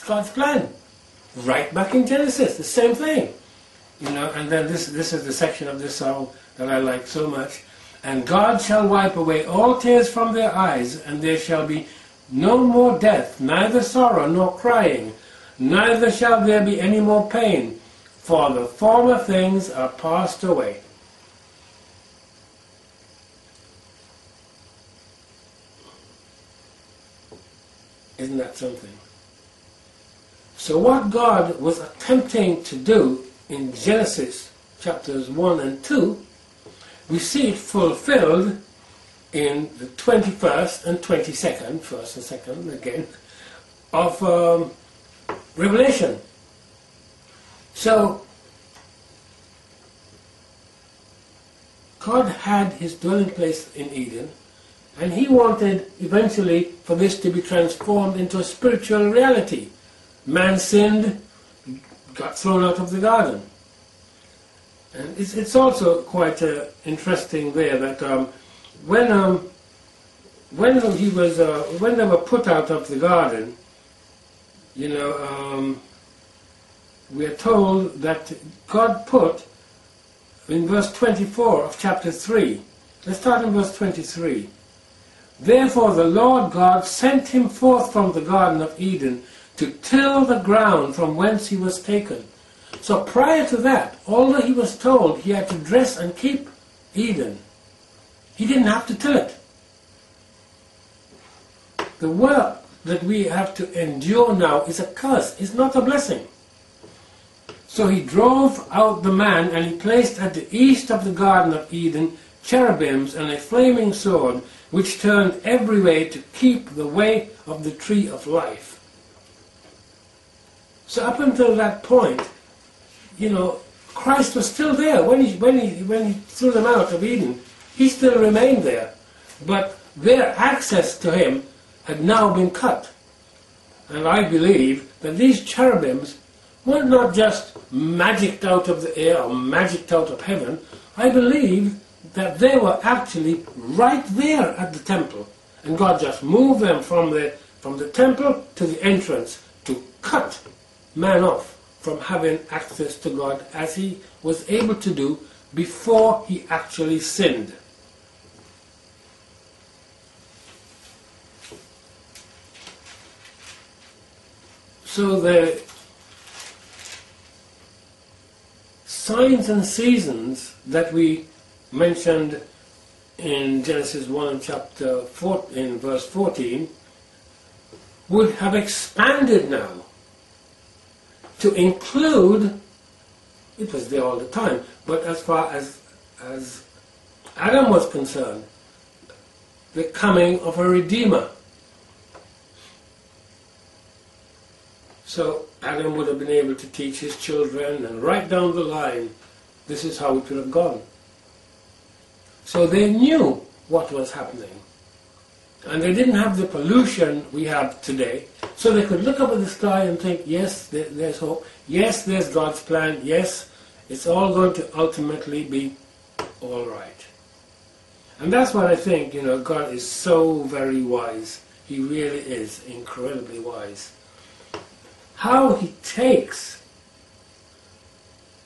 God's plan. Right back in Genesis, the same thing. You know, and then this is the section of this song that I like so much. And God shall wipe away all tears from their eyes, and there shall be no more death, neither sorrow nor crying, neither shall there be any more pain, for the former things are passed away. Isn't that something? So what God was attempting to do in Genesis chapters 1 and 2, we see it fulfilled in the 21st and 22nd, first and second again, of Revelation. So God had his dwelling place in Eden, and he wanted eventually for this to be transformed into a spiritual reality. Man sinned, got thrown out of the garden. And it's also quite interesting there that when they were put out of the garden, you know, we are told that God put in verse 24 of chapter 3. Let's start in verse 23. Therefore the Lord God sent him forth from the Garden of Eden to till the ground from whence he was taken. So prior to that, although he was told he had to dress and keep Eden, he didn't have to till it. The work that we have to endure now is a curse, it's not a blessing. So he drove out the man, and he placed at the east of the Garden of Eden cherubims and a flaming sword, which turned every way to keep the way of the tree of life. So up until that point, you know, Christ was still there. When he threw them out of Eden, he still remained there. But their access to him had now been cut. And I believe that these cherubims were not just magicked out of the air or magicked out of heaven. I believe that they were actually right there at the temple. And God just moved them from the temple to the entrance to cut man off from having access to God as he was able to do before he actually sinned. So the signs and seasons that we mentioned in Genesis 1 chapter 4, in verse 14, would have expanded now to include, it was there all the time, but as far as Adam was concerned, the coming of a Redeemer. So Adam would have been able to teach his children, and right down the line, this is how it would have gone. So they knew what was happening. And they didn't have the pollution we have today, so they could look up at the sky and think, yes, there's hope, yes, there's God's plan, yes, it's all going to ultimately be all right. And that's what I think, you know, God is so very wise. He really is incredibly wise. How he takes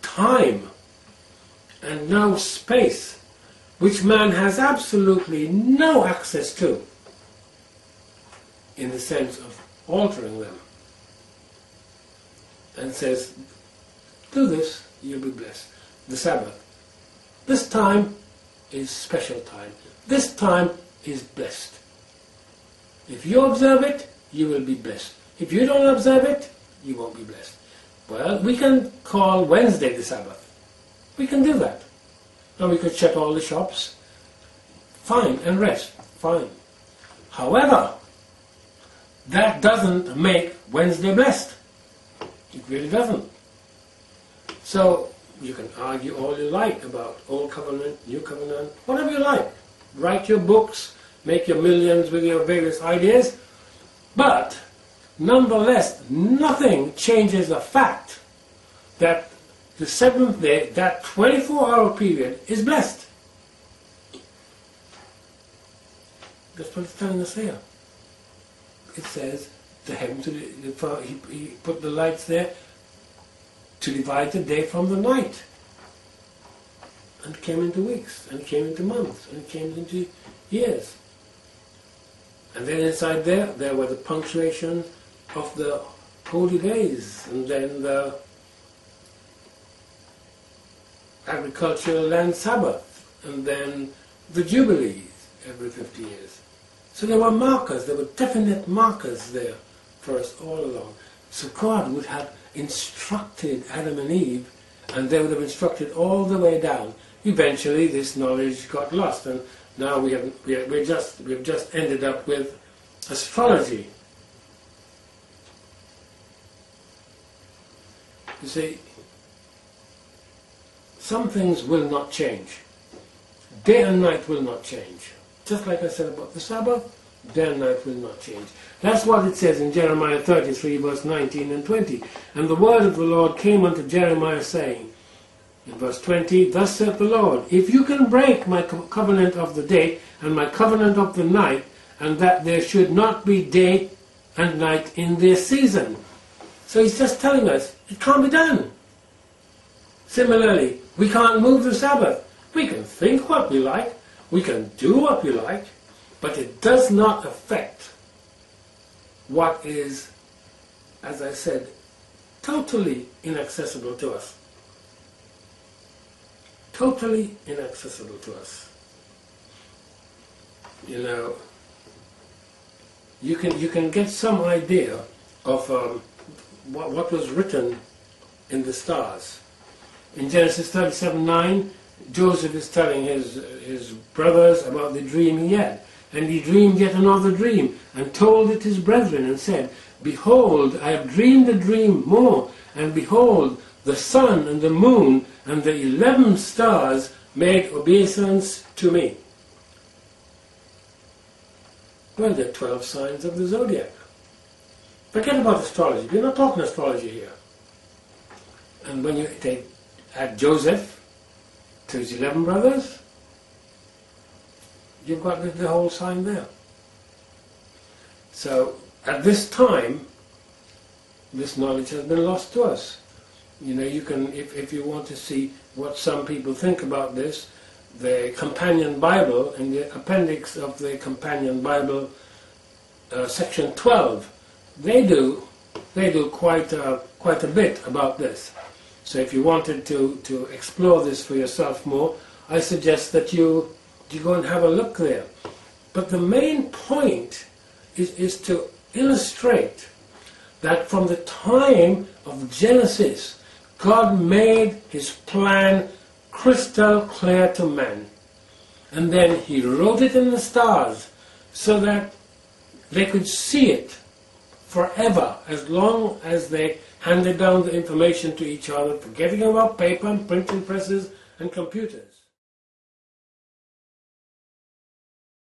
time and now space, which man has absolutely no access to, in the sense of altering them, and says, do this, you'll be blessed. The Sabbath. This time is special time. This time is blessed. If you observe it, you will be blessed. If you don't observe it, you won't be blessed. Well, we can call Wednesday the Sabbath. We can do that. And we could shut all the shops. Fine, and rest. Fine. However, that doesn't make Wednesday blessed. It really doesn't. So you can argue all you like about Old Covenant, New Covenant, whatever you like. Write your books, make your millions with your various ideas, but nonetheless, nothing changes the fact that the seventh day, that 24-hour period, is blessed. That's what it's telling us here. It says, to heaven, he put the lights there to divide the day from the night. And it came into weeks, and it came into months, and it came into years. And then inside there were the punctuation of the holy days, and then the agricultural land Sabbath, and then the Jubilees every 50 years. So there were markers, there were definite markers there for us all along. So God would have instructed Adam and Eve, and they would have instructed all the way down. Eventually this knowledge got lost, and now we've just ended up with astrology. You see, some things will not change. Day and night will not change. Just like I said about the Sabbath, day and night will not change. That's what it says in Jeremiah 33, verse 19 and 20. And the word of the Lord came unto Jeremiah, saying, in verse 20, thus saith the Lord, if you can break my covenant of the day and my covenant of the night, and that there should not be day and night in their season. So he's just telling us, it can't be done. Similarly, we can't move the Sabbath. We can think what we like, we can do what we like, but it does not affect what is, as I said, totally inaccessible to us. Totally inaccessible to us. You know, you can get some idea of what was written in the stars. In Genesis 37:9, Joseph is telling his brothers about the dream he had. And he dreamed yet another dream, and told it his brethren, and said, behold, I have dreamed a dream more, and behold, the sun and the moon and the 11 stars made obeisance to me. Well, there are 12 signs of the zodiac. Forget about astrology. We're not talking astrology here. And when you add Joseph to his 11 brothers, you've got the whole sign there. So at this time, this knowledge has been lost to us. You know, you can, if you want to see what some people think about this, the Companion Bible, in the appendix of the Companion Bible, section 12, they do quite a bit about this. So if you wanted to explore this for yourself more, I suggest that you go and have a look there. But the main point is to illustrate that from the time of Genesis, God made his plan crystal clear to man. And then he wrote it in the stars so that they could see it forever, as long as they handed down the information to each other, forgetting about paper and printing presses and computers.